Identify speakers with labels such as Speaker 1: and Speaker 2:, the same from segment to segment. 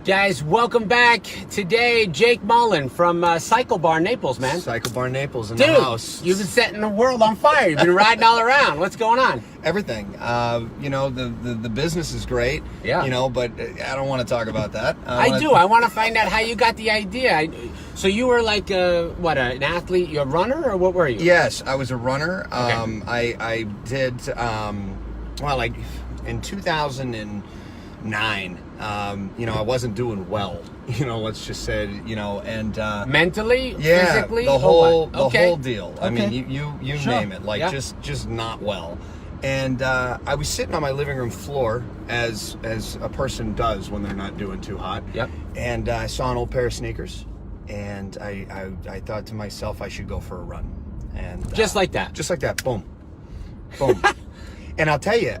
Speaker 1: Guys, welcome back. Today, Jake Mullen from Cycle Bar Naples, man.
Speaker 2: Cycle Bar Naples in
Speaker 1: Dude,
Speaker 2: the house.
Speaker 1: you've been setting the world on fire. You've been riding all around. What's going on?
Speaker 2: Everything. The business is great.
Speaker 1: Yeah.
Speaker 2: But I don't want to talk about that.
Speaker 1: I do. I want to find out how you got the idea. So you were like, an athlete? You're a runner, or what were you?
Speaker 2: Yes, I was a runner.
Speaker 1: Okay.
Speaker 2: I did, in 2009, I wasn't doing well. Let's just say, and
Speaker 1: Mentally,
Speaker 2: yeah,
Speaker 1: physically,
Speaker 2: the whole
Speaker 1: Okay.
Speaker 2: deal.
Speaker 1: Okay.
Speaker 2: I mean, you
Speaker 1: Sure.
Speaker 2: name it,
Speaker 1: Yeah.
Speaker 2: just not well. And I was sitting on my living room floor, as a person does when they're not doing too hot.
Speaker 1: Yep.
Speaker 2: And I saw an old pair of sneakers, and I thought to myself I should go for a run. And
Speaker 1: Just like that.
Speaker 2: just like that, boom, boom. And I'll tell you,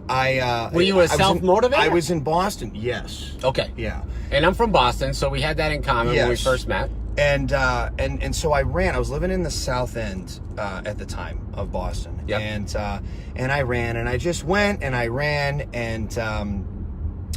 Speaker 1: Were you a self-motivator?
Speaker 2: I was in Boston. Yes.
Speaker 1: Okay.
Speaker 2: Yeah.
Speaker 1: And I'm from Boston, so we had that in common when we
Speaker 2: Yes.
Speaker 1: first met.
Speaker 2: And so I ran. I was living in the South End at the time of Boston.
Speaker 1: Yep.
Speaker 2: And I ran, and I just went and I ran, and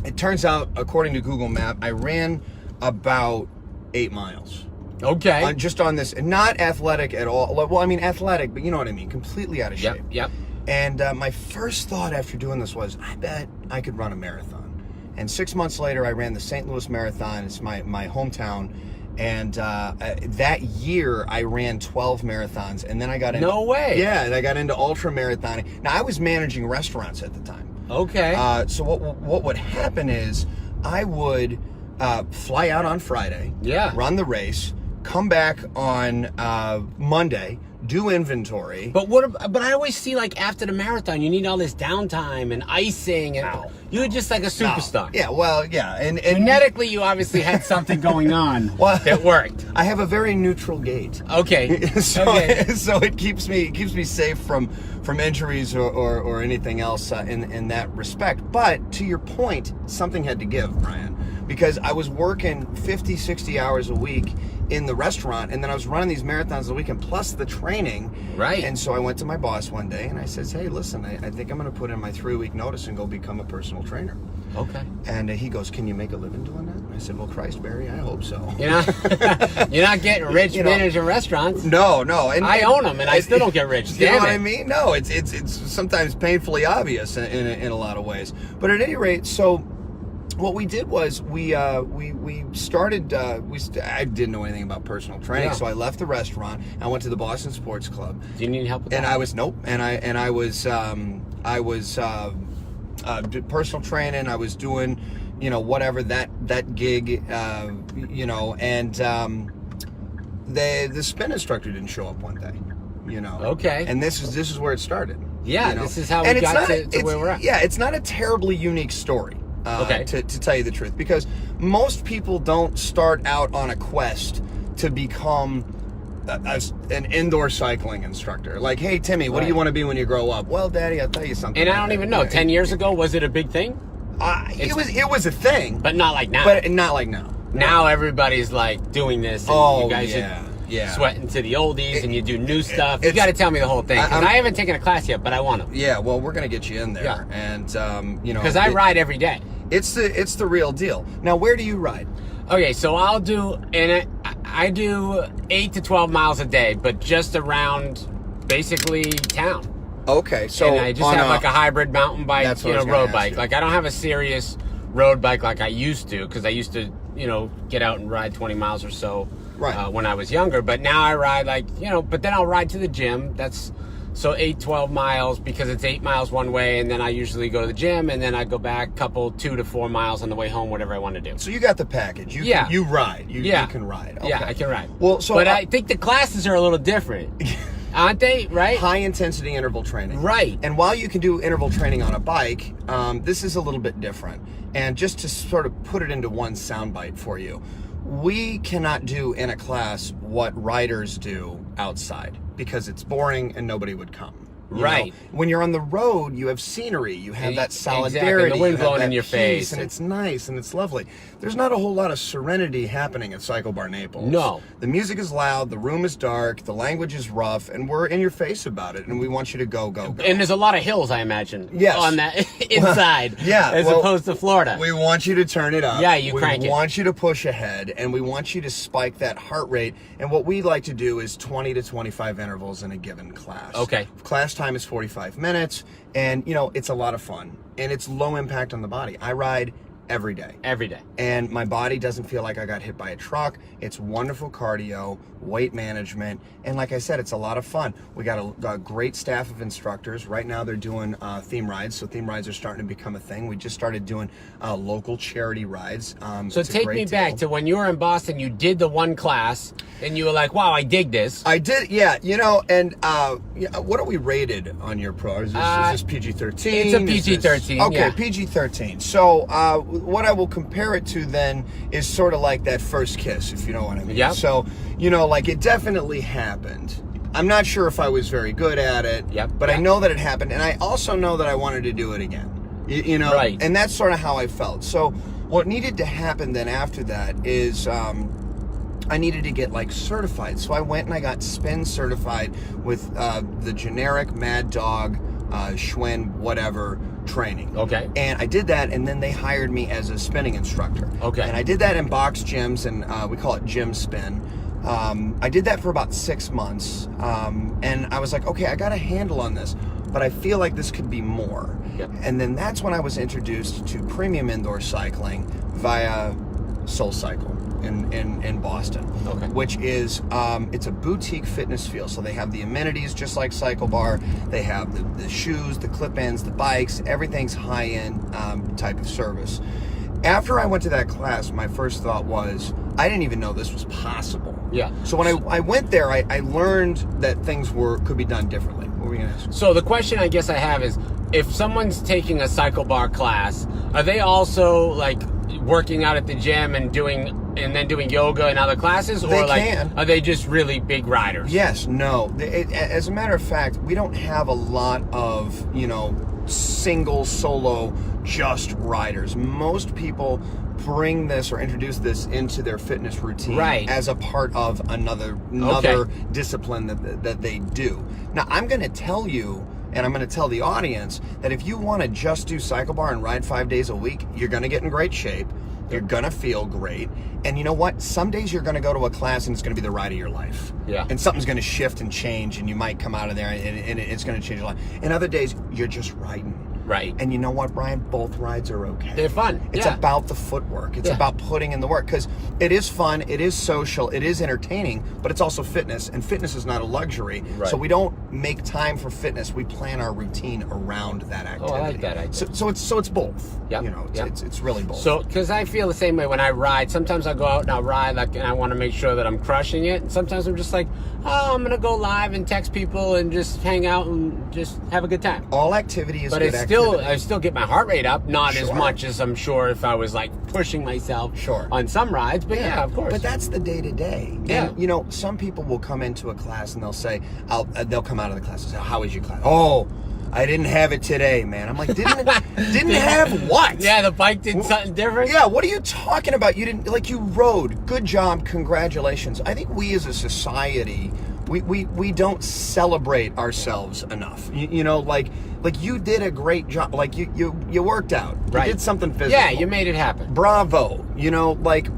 Speaker 2: it turns out, according to Google Map, I ran about 8 miles.
Speaker 1: Okay.
Speaker 2: Just on this, not athletic at all. Well, I mean athletic, but you know what I mean. Completely out of shape.
Speaker 1: Yep.
Speaker 2: And my first thought after doing this was, I bet I could run a marathon. And 6 months later, I ran the St. Louis Marathon. It's my hometown. And that year, I ran 12 marathons. And then I got into...
Speaker 1: No way.
Speaker 2: Yeah, and I got into ultra marathoning. Now, I was managing restaurants at the time.
Speaker 1: Okay.
Speaker 2: So what would happen is I would fly out on Friday,
Speaker 1: Yeah.
Speaker 2: run the race, come back on Monday, do inventory.
Speaker 1: But I always see, like, after the marathon, you need all this downtime and icing, and
Speaker 2: No.
Speaker 1: you were just like a superstar.
Speaker 2: Yeah, well, yeah, and
Speaker 1: Genetically, you obviously had something going on
Speaker 2: Well,
Speaker 1: that worked.
Speaker 2: I have a very neutral gait.
Speaker 1: Okay.
Speaker 2: so,
Speaker 1: Okay.
Speaker 2: so it keeps me safe from injuries or anything else in that respect. But to your point, something had to give, Brian, because I was working 50, 60 hours a week in the restaurant, and then I was running these marathons a weekend plus the training.
Speaker 1: Right.
Speaker 2: And so I went to my boss one day and I said, hey, listen, I think I'm going to put in my 3-week notice and go become a personal trainer.
Speaker 1: Okay.
Speaker 2: And he goes, can you make a living doing that? And I said, well, Christ, Barry, I hope so.
Speaker 1: You're not getting rich managing restaurants.
Speaker 2: No. And
Speaker 1: I own them, and I still don't get rich.
Speaker 2: You know
Speaker 1: Damn
Speaker 2: what
Speaker 1: it.
Speaker 2: I mean? No, it's sometimes painfully obvious in a lot of ways. But at any rate, so what we did was we started. I didn't know anything about personal training,
Speaker 1: Yeah.
Speaker 2: so I left the restaurant. I went to the Boston Sports Club.
Speaker 1: Do you need help with that?
Speaker 2: And I was personal training. I was doing, whatever that gig, and the spin instructor didn't show up one day,
Speaker 1: Okay.
Speaker 2: And this is where it started.
Speaker 1: Yeah, this is how we
Speaker 2: And it's
Speaker 1: got
Speaker 2: not
Speaker 1: to where we're at.
Speaker 2: Yeah, it's not a terribly unique story.
Speaker 1: Okay.
Speaker 2: To tell you the truth, because most people don't start out on a quest to become an indoor cycling instructor. Like, hey, Timmy, what do you want to be when you grow up? Well, Daddy, I'll tell you something.
Speaker 1: And I don't even know. 10 years ago, was it a big thing?
Speaker 2: It was a thing,
Speaker 1: But not like now.
Speaker 2: but not like now.
Speaker 1: Now everybody's like doing this, and you guys are sweating to the oldies, and you do new stuff. You got to tell me the whole thing, because I haven't taken a class yet, but I want to.
Speaker 2: Yeah, well, we're gonna get you in there,
Speaker 1: Yeah.
Speaker 2: and
Speaker 1: Because I ride every day.
Speaker 2: It's the real deal. Now, where do you ride?
Speaker 1: Okay, so I'll do, and I do 8 to 12 miles a day, but just around basically town.
Speaker 2: Okay, so
Speaker 1: And I just have like a hybrid mountain bike,
Speaker 2: That's what I was gonna
Speaker 1: road
Speaker 2: ask
Speaker 1: bike.
Speaker 2: you.
Speaker 1: Like I don't have a serious road bike like I used to, because I used to, get out and ride 20 miles or so
Speaker 2: Right.
Speaker 1: when I was younger. But now I ride but then I'll ride to the gym. So 8, 12 miles, because it's 8 miles one way, and then I usually go to the gym, and then I go back 2 to 4 miles on the way home, whatever I want to do.
Speaker 2: So you got the package. You ride. You can ride. Okay.
Speaker 1: Yeah, I can ride.
Speaker 2: Well, so
Speaker 1: but I think the classes are a little different, aren't they? Right?
Speaker 2: high intensity interval training.
Speaker 1: Right.
Speaker 2: And while you can do interval training on a bike, this is a little bit different. And just to sort of put it into one soundbite for you, we cannot do in a class what riders do outside, because it's boring and nobody would come. you
Speaker 1: Right.
Speaker 2: know? When you're on the road, you have scenery, you have that
Speaker 1: Exactly,
Speaker 2: solidarity,
Speaker 1: the wind
Speaker 2: you have
Speaker 1: blowing
Speaker 2: that
Speaker 1: in your
Speaker 2: peace,
Speaker 1: face,
Speaker 2: and
Speaker 1: and-
Speaker 2: it's nice and it's lovely. There's not a whole lot of serenity happening at Cycle Bar Naples.
Speaker 1: No.
Speaker 2: The music is loud, the room is dark, the language is rough, and we're in your face about it, and we want you to go.
Speaker 1: And there's a lot of hills, I imagine.
Speaker 2: Yes.
Speaker 1: On that inside.
Speaker 2: Yeah,
Speaker 1: As
Speaker 2: well,
Speaker 1: opposed to Florida.
Speaker 2: We want you to turn it up.
Speaker 1: Yeah, you
Speaker 2: we
Speaker 1: crank it.
Speaker 2: We want you to push ahead, and we want you to spike that heart rate. And what we like to do is 20 to 25 intervals in a given class.
Speaker 1: Okay.
Speaker 2: Class time is 45 minutes, and it's a lot of fun, and it's low impact on the body. I ride every day.
Speaker 1: Every day.
Speaker 2: And my body doesn't feel like I got hit by a truck. It's wonderful cardio, weight management, and like I said, it's a lot of fun. We got a great staff of instructors. Right now they're doing theme rides, so theme rides are starting to become a thing. We just started doing local charity rides.
Speaker 1: So
Speaker 2: it's a
Speaker 1: take
Speaker 2: great
Speaker 1: me back
Speaker 2: deal.
Speaker 1: to when you were in Boston, you did the one class, and you were like, wow, I dig this.
Speaker 2: I did, yeah, and what are we rated on your pro? Is this PG-13?
Speaker 1: It's a PG-13,
Speaker 2: Okay,
Speaker 1: yeah.
Speaker 2: PG-13. So what I will compare it to then is sort of like that first kiss, if you know what I mean.
Speaker 1: Yep.
Speaker 2: So, like it definitely happened. I'm not sure if I was very good at it,
Speaker 1: Yep.
Speaker 2: but I
Speaker 1: Yeah.
Speaker 2: know that it happened, and I also know that I wanted to do it again.
Speaker 1: Right.
Speaker 2: And that's sort of how I felt. So what needed to happen then after that is I needed to get certified. So I went and I got spin certified with the generic Mad Dog, Schwinn, whatever training.
Speaker 1: Okay.
Speaker 2: And I did that, and then they hired me as a spinning instructor.
Speaker 1: Okay.
Speaker 2: And I did that in box gyms, and we call it gym spin. I did that for about 6 months, and I was like, okay, I got a handle on this, but I feel like this could be more.
Speaker 1: Yep.
Speaker 2: And then that's when I was introduced to premium indoor cycling via Soul Cycle in Boston.
Speaker 1: Okay.
Speaker 2: Which is it's a boutique fitness feel. So they have the amenities just like Cycle Bar. They have the shoes, the clip-ins, the bikes. Everything's high-end type of service. After I went to that class, my first thought was, I didn't even know this was possible.
Speaker 1: Yeah.
Speaker 2: So when I went there, I learned that things could be done differently. What were you gonna ask?
Speaker 1: So the question I guess I have is, if someone's taking a Cycle Bar class, are they also working out at the gym and then doing yoga and other classes, or
Speaker 2: They can.
Speaker 1: are they just really big riders?
Speaker 2: Yes, no. As a matter of fact, we don't have a lot of, single, solo, just riders. Most people bring this or introduce this into their fitness routine
Speaker 1: Right.
Speaker 2: as a part of another
Speaker 1: Okay.
Speaker 2: discipline that they do. Now, I'm going to tell you, and I'm going to tell the audience, that if you want to just do Cycle Bar and ride 5 days a week, you're going to get in great shape. You're going to feel great. And you know what? Some days you're going to go to a class and it's going to be the ride of your life.
Speaker 1: Yeah.
Speaker 2: And something's going to shift and change, and you might come out of there and it's going to change your life. And other days, you're just riding.
Speaker 1: Right.
Speaker 2: And you know what, Brian? Both rides are okay.
Speaker 1: They're fun.
Speaker 2: It's
Speaker 1: Yeah.
Speaker 2: about the footwork. It's
Speaker 1: Yeah.
Speaker 2: about putting in the work, because it is fun, it is social, it is entertaining, but it's also fitness, and fitness is not a luxury.
Speaker 1: Right.
Speaker 2: So we don't make time for fitness. We plan our routine around that activity.
Speaker 1: Oh, I like that idea.
Speaker 2: So it's both.
Speaker 1: Yep. Yep.
Speaker 2: It's really both.
Speaker 1: So, because I feel the same way when I ride. Sometimes I go out and I ride, and I want to make sure that I'm crushing it. And sometimes I'm just like, oh, I'm gonna go live and text people and just hang out and just have a good time.
Speaker 2: all activity is
Speaker 1: But
Speaker 2: good
Speaker 1: it's still,
Speaker 2: activity.
Speaker 1: I still get my heart rate up, not as
Speaker 2: Sure.
Speaker 1: much as I'm sure if I was pushing myself
Speaker 2: Sure.
Speaker 1: on some rides. But yeah, of course.
Speaker 2: But that's the day to day.
Speaker 1: Yeah.
Speaker 2: And some people will come into a class and they'll say, they'll come out of the class and say, "How was your class?" "Oh, I didn't have it today, man." I'm like, didn't have what?
Speaker 1: Yeah, the bike did something different.
Speaker 2: Yeah, what are you talking about? You didn't, you rode. Good job, congratulations. I think we as a society, we don't celebrate ourselves enough. You did a great job. You worked out.
Speaker 1: Right.
Speaker 2: You did something physical.
Speaker 1: Yeah, you made it happen.
Speaker 2: Bravo.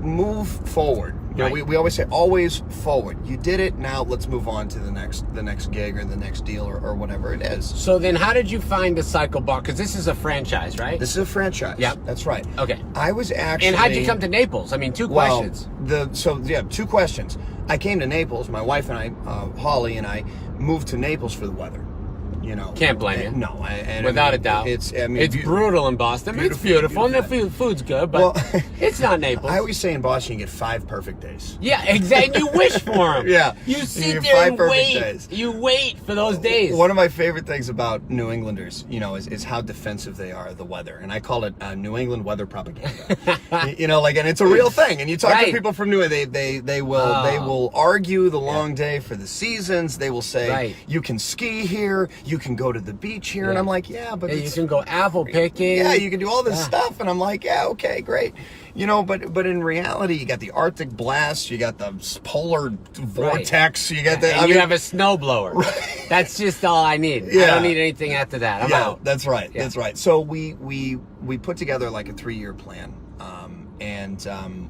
Speaker 2: Move forward.
Speaker 1: Right.
Speaker 2: We always say always forward. You did it. Now let's move on to the next gig or the next deal or whatever it is.
Speaker 1: So then, how did you find the Cycle Bar? Because this is a franchise, right?
Speaker 2: This is a franchise.
Speaker 1: Yep.
Speaker 2: That's right.
Speaker 1: Okay.
Speaker 2: I was actually.
Speaker 1: And how'd you come to Naples? I mean, two questions.
Speaker 2: Two questions. I came to Naples. My wife and I, Holly and I, moved to Naples for the weather.
Speaker 1: Can't blame you.
Speaker 2: No,
Speaker 1: Without a doubt.
Speaker 2: It's
Speaker 1: brutal in Boston. It's beautiful, and the food's good, but
Speaker 2: Well,
Speaker 1: it's not Naples.
Speaker 2: I always say in Boston you get 5 perfect days.
Speaker 1: Yeah, exactly. You wish for them.
Speaker 2: Yeah.
Speaker 1: You
Speaker 2: You
Speaker 1: sit
Speaker 2: get
Speaker 1: there
Speaker 2: 5
Speaker 1: and
Speaker 2: perfect
Speaker 1: wait.
Speaker 2: days.
Speaker 1: You wait for those days.
Speaker 2: One of my favorite things about New Englanders, is how defensive they are of the weather, and I call it New England weather propaganda. And it's a real thing. And you talk to
Speaker 1: Right.
Speaker 2: people from New England, they will argue the long day for the seasons. They will say
Speaker 1: Right.
Speaker 2: you can ski here, you you can go to the beach here. And
Speaker 1: Yeah.
Speaker 2: I'm like, yeah, but
Speaker 1: Yeah, you
Speaker 2: it's-
Speaker 1: can go apple picking.
Speaker 2: yeah, you can do all this
Speaker 1: Yeah.
Speaker 2: stuff. And I'm like, yeah, okay, great. You know, but in reality, you got the Arctic blast, you got the polar vortex, you got the...
Speaker 1: And you have a snowblower. That's just all I need. I
Speaker 2: Yeah.
Speaker 1: don't need anything after that. I'm out.
Speaker 2: That's right.
Speaker 1: Yeah.
Speaker 2: That's right. So we put together like a 3-year plan.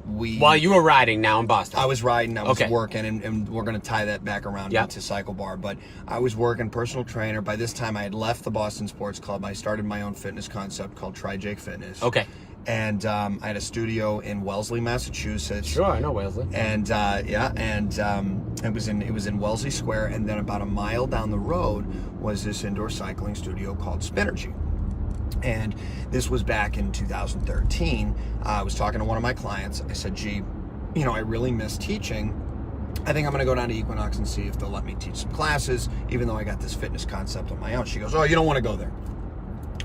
Speaker 2: We...
Speaker 1: While you were riding now in Boston.
Speaker 2: I was riding, I was
Speaker 1: Okay.
Speaker 2: working, and we're going to tie that back around
Speaker 1: Yep.
Speaker 2: into Cycle Bar. But I was working, personal trainer. By this time, I had left the Boston Sports Club. I started my own fitness concept called Try Jake Fitness.
Speaker 1: Okay.
Speaker 2: And I had a studio in Wellesley, Massachusetts.
Speaker 1: Sure, I know Wellesley.
Speaker 2: And it was in Wellesley Square, and then about a mile down the road was this indoor cycling studio called Spinergy. And this was back in 2013. I was talking to one of my clients. I said, gee, you know, I really miss teaching. I think I'm going to go down to Equinox and see if they'll let me teach some classes, even though I got this fitness concept on my own. She goes, oh, you don't want to go there.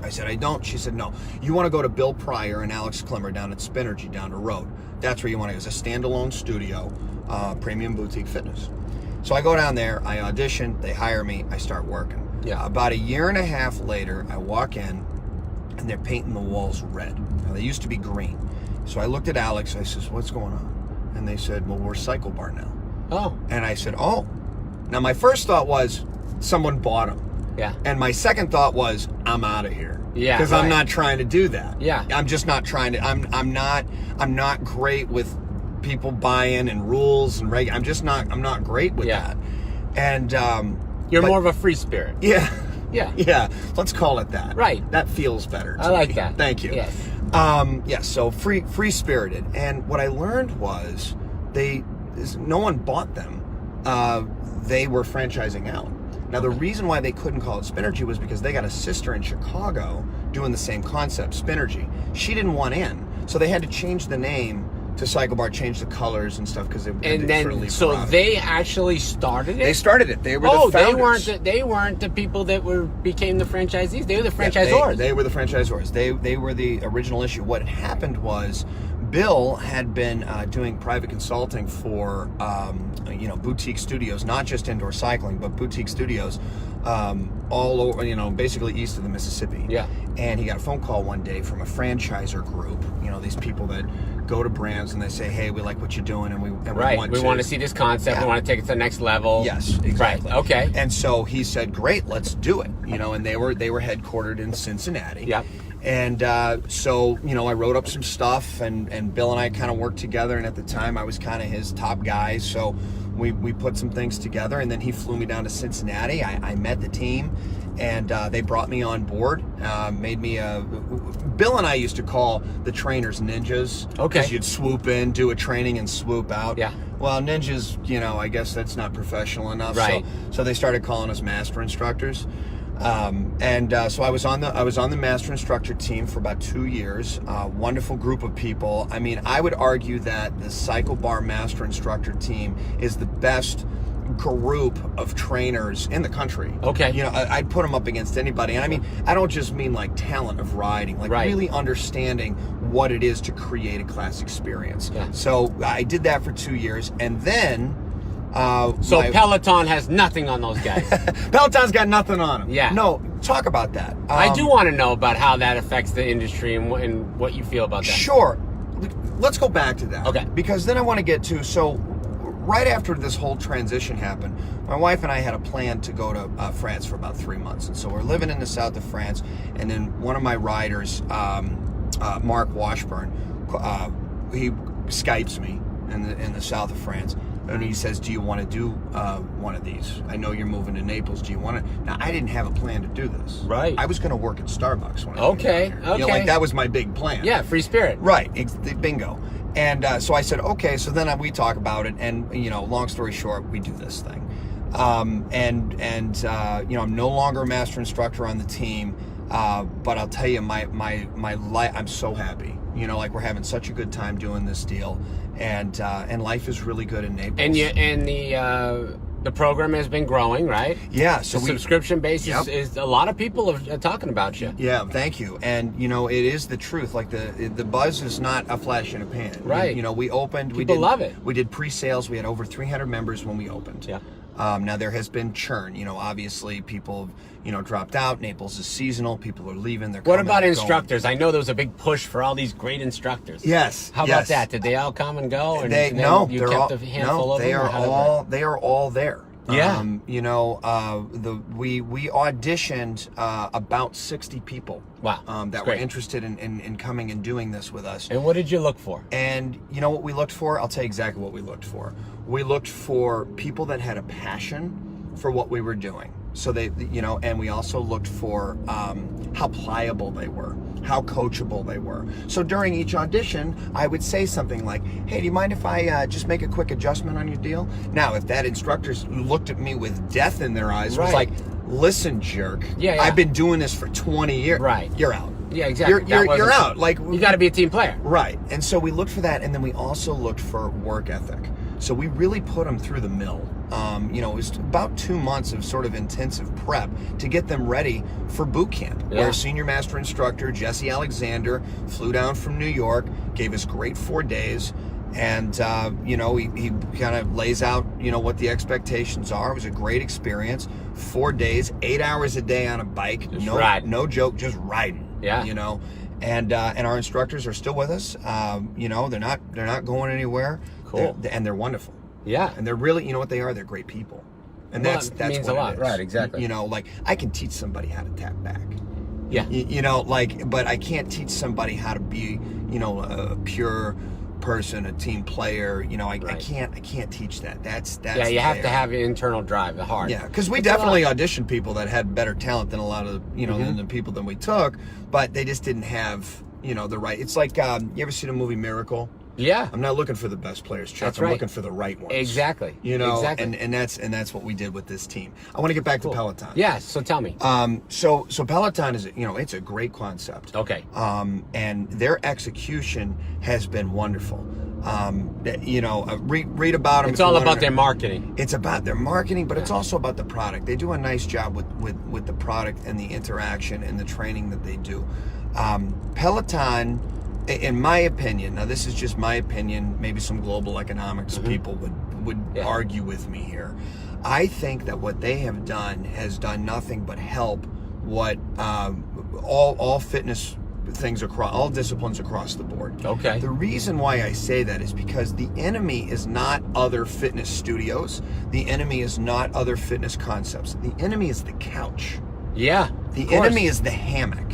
Speaker 2: I said, I don't. She said, no. You want to go to Bill Pryor and Alex Klimmer down at Spinergy down the road. That's where you want to go. It's a standalone studio, premium boutique fitness. So I go down there, I audition, they hire me, I start working.
Speaker 1: Yeah.
Speaker 2: About a year and a half later, I walk in, and they're painting the walls red. Now, they used to be green. So I looked at Alex, I says, what's going on? And they said, well, we're Cycle Bar now.
Speaker 1: Oh.
Speaker 2: And I said, oh. Now, my first thought was, someone bought them.
Speaker 1: Yeah.
Speaker 2: And my second thought was, I'm out of here.
Speaker 1: Yeah,
Speaker 2: Because I'm
Speaker 1: right.
Speaker 2: not trying to do that.
Speaker 1: Yeah.
Speaker 2: I'm just not trying to. I'm not great with people buying and rules and I'm not great with
Speaker 1: Yeah.
Speaker 2: that. And
Speaker 1: You're
Speaker 2: but-
Speaker 1: more of a free spirit.
Speaker 2: yeah.
Speaker 1: Yeah.
Speaker 2: Yeah. Let's call it that.
Speaker 1: Right.
Speaker 2: That feels better.
Speaker 1: I
Speaker 2: to
Speaker 1: like
Speaker 2: me.
Speaker 1: that.
Speaker 2: Thank you.
Speaker 1: Yes.
Speaker 2: Yes. So free spirited. And what I learned was no one bought them. They were franchising out. Now, the reason why they couldn't call it Spinergy was because they got a sister in Chicago doing the same concept, Spinergy. She didn't want in, so they had to change the name to Cycle Bar, change the colors and stuff because
Speaker 1: And then, so they actually started it?
Speaker 2: they started it. They were
Speaker 1: Oh,
Speaker 2: the founders.
Speaker 1: they weren't the people that became the franchisees. They were the
Speaker 2: Yeah,
Speaker 1: franchisors.
Speaker 2: they were the franchisors. They were the original issue. What had happened was Bill had been doing private consulting for boutique studios, not just indoor cycling, but boutique studios all over, basically east of the Mississippi.
Speaker 1: Yeah.
Speaker 2: And he got a phone call one day from a franchiser group. These people that go to brands and they say, "Hey, we like what you're doing, and we
Speaker 1: want to see this concept.
Speaker 2: Yeah.
Speaker 1: We want to take it to the next level."
Speaker 2: Yes, exactly.
Speaker 1: Right. Okay.
Speaker 2: And so he said, "Great, let's do it." And they were headquartered in Cincinnati.
Speaker 1: Yep.
Speaker 2: And so I wrote up some stuff, and Bill and I kind of worked together. And at the time, I was kind of his top guy, so we put some things together. And then he flew me down to Cincinnati. I met the team, and they brought me on board. Made me Bill and I used to call the trainers ninjas.
Speaker 1: Okay.
Speaker 2: Because you'd swoop in, do a training, and swoop out.
Speaker 1: Yeah.
Speaker 2: Well, ninjas, I guess that's not professional enough.
Speaker 1: Right.
Speaker 2: So they started calling us master instructors. So I was on the master instructor team for about 2 years. Wonderful group of people. I mean, I would argue that the Cycle Bar master instructor team is the best group of trainers in the country.
Speaker 1: Okay.
Speaker 2: I'd put them up against anybody. And I mean, I don't just mean like talent of riding, like
Speaker 1: Right.
Speaker 2: really understanding what it is to create a class experience.
Speaker 1: Yeah.
Speaker 2: So I did that for 2 years, and then
Speaker 1: So Peloton has nothing on those guys.
Speaker 2: Peloton's got nothing on them.
Speaker 1: Yeah.
Speaker 2: No, talk about that.
Speaker 1: I do want to know about how that affects the industry and what you feel about that.
Speaker 2: Sure. Let's go back to that.
Speaker 1: Okay.
Speaker 2: Because then I want to get to, so right after this whole transition happened, my wife and I had a plan to go to France for about 3 months. And so we're living in the south of France. And then one of my riders, Mark Washburn, he Skypes me in the south of France. And he says, do you want to do one of these? I know you're moving to Naples. Do you want to? Now, I didn't have a plan to do this.
Speaker 1: Right.
Speaker 2: I was going to work at Starbucks when I
Speaker 1: Okay,
Speaker 2: came down here.
Speaker 1: okay.
Speaker 2: That was my big plan.
Speaker 1: Yeah, free spirit.
Speaker 2: Right. Bingo. And so I said, okay. So then we talk about it. And, long story short, we do this thing. I'm no longer a master instructor on the team. But I'll tell you, my life, I'm so happy. We're having such a good time doing this deal, and life is really good in Naples.
Speaker 1: And the program has been growing, right?
Speaker 2: Yeah. So
Speaker 1: The subscription base
Speaker 2: Yep.
Speaker 1: is a lot of people are talking about you.
Speaker 2: Yeah, thank you. And it is the truth. Like the buzz is not a flash in a pan.
Speaker 1: Right.
Speaker 2: We opened.
Speaker 1: People love it.
Speaker 2: We did pre-sales. We had over 300 members when we opened.
Speaker 1: Yeah.
Speaker 2: Now there has been churn. You know, obviously people, you know, dropped out. Naples is seasonal. People are leaving. They're
Speaker 1: What
Speaker 2: coming,
Speaker 1: about
Speaker 2: they're
Speaker 1: instructors? I know there was a big push for all these great instructors.
Speaker 2: Going. Yes.
Speaker 1: How about that? Did they all come and go? And
Speaker 2: They
Speaker 1: then
Speaker 2: no,
Speaker 1: you
Speaker 2: they're
Speaker 1: kept
Speaker 2: all
Speaker 1: a handful of
Speaker 2: they
Speaker 1: them?
Speaker 2: are
Speaker 1: Or how did
Speaker 2: all they are all there.
Speaker 1: Yeah.
Speaker 2: You know, we auditioned about 60 people.
Speaker 1: Wow.
Speaker 2: That
Speaker 1: That's
Speaker 2: were
Speaker 1: great.
Speaker 2: interested in coming and doing this with us.
Speaker 1: And what did you look for?
Speaker 2: And you know what we looked for? I'll tell you exactly what we looked for. We looked for people that had a passion for what we were doing. So they, you know, and we also looked for how pliable they were, how coachable they were. So during each audition, I would say something like, "Hey, do you mind if I just make a quick adjustment on your deal?" Now, if that instructor looked at me with death in their eyes, was
Speaker 1: Right.
Speaker 2: like, "Listen, jerk,
Speaker 1: Yeah.
Speaker 2: I've been doing this for 20 years.
Speaker 1: Right.
Speaker 2: You're out.
Speaker 1: Yeah, exactly.
Speaker 2: You're out. Like
Speaker 1: You got to be a team player.
Speaker 2: Right. And so we looked for that, and then we also looked for work ethic. So we really put them through the mill. You know, it was about 2 months of sort of intensive prep to get them ready for boot camp,
Speaker 1: Yeah.
Speaker 2: where senior master instructor Jesse Alexander flew down from New York, gave us great 4 days, and, you know, he kind of lays out, you know, what the expectations are. It was a great experience. 4 days, 8 hours a day on a bike.
Speaker 1: Just riding.
Speaker 2: No joke, just riding.
Speaker 1: Yeah.
Speaker 2: You know, and our instructors are still with us. You know, they're not going anywhere.
Speaker 1: Cool.
Speaker 2: And they're wonderful.
Speaker 1: Yeah.
Speaker 2: And they're really, you know what they are? They're great people. And
Speaker 1: Well,
Speaker 2: that's
Speaker 1: it
Speaker 2: that's
Speaker 1: means
Speaker 2: what
Speaker 1: a lot.
Speaker 2: it is.
Speaker 1: Right, exactly.
Speaker 2: You know, like I can teach somebody how to tap back.
Speaker 1: Yeah.
Speaker 2: You know, like, but I can't teach somebody how to be, you know, a pure person, a team player. You know, I
Speaker 1: Right.
Speaker 2: can't teach that. That's
Speaker 1: Yeah, you have to
Speaker 2: there.
Speaker 1: have an internal drive, the heart.
Speaker 2: Yeah, because we
Speaker 1: It's a lot.
Speaker 2: definitely auditioned people that had better talent than a lot of, you know,
Speaker 1: Mm-hmm.
Speaker 2: than the people that we took, but they just didn't have, you know, the right. It's like, you ever seen the movie Miracle?
Speaker 1: Yeah.
Speaker 2: I'm not looking for the best players, Chuck.
Speaker 1: That's
Speaker 2: I'm
Speaker 1: right.
Speaker 2: looking for the right ones.
Speaker 1: Exactly.
Speaker 2: You know,
Speaker 1: Exactly.
Speaker 2: and that's what we did with this team. I want to get back to Peloton.
Speaker 1: Yeah, so tell me.
Speaker 2: So Peloton is, you know, it's a great concept.
Speaker 1: Okay.
Speaker 2: And their execution has been wonderful. You know, read about them.
Speaker 1: It's all about their marketing.
Speaker 2: It's about their marketing, but it's also about the product. They do a nice job with the product and the interaction and the training that they do. Peloton, in my opinion, now this is just my opinion, maybe some global economics people would
Speaker 1: Yeah.
Speaker 2: argue with me here. I think that what they have done has done nothing but help what all fitness things across all disciplines across the board.
Speaker 1: Okay.
Speaker 2: The reason why I say that is because the enemy is not other fitness studios. The enemy is not other fitness concepts. The enemy is the couch.
Speaker 1: Yeah.
Speaker 2: The
Speaker 1: of course.
Speaker 2: enemy is the hammock.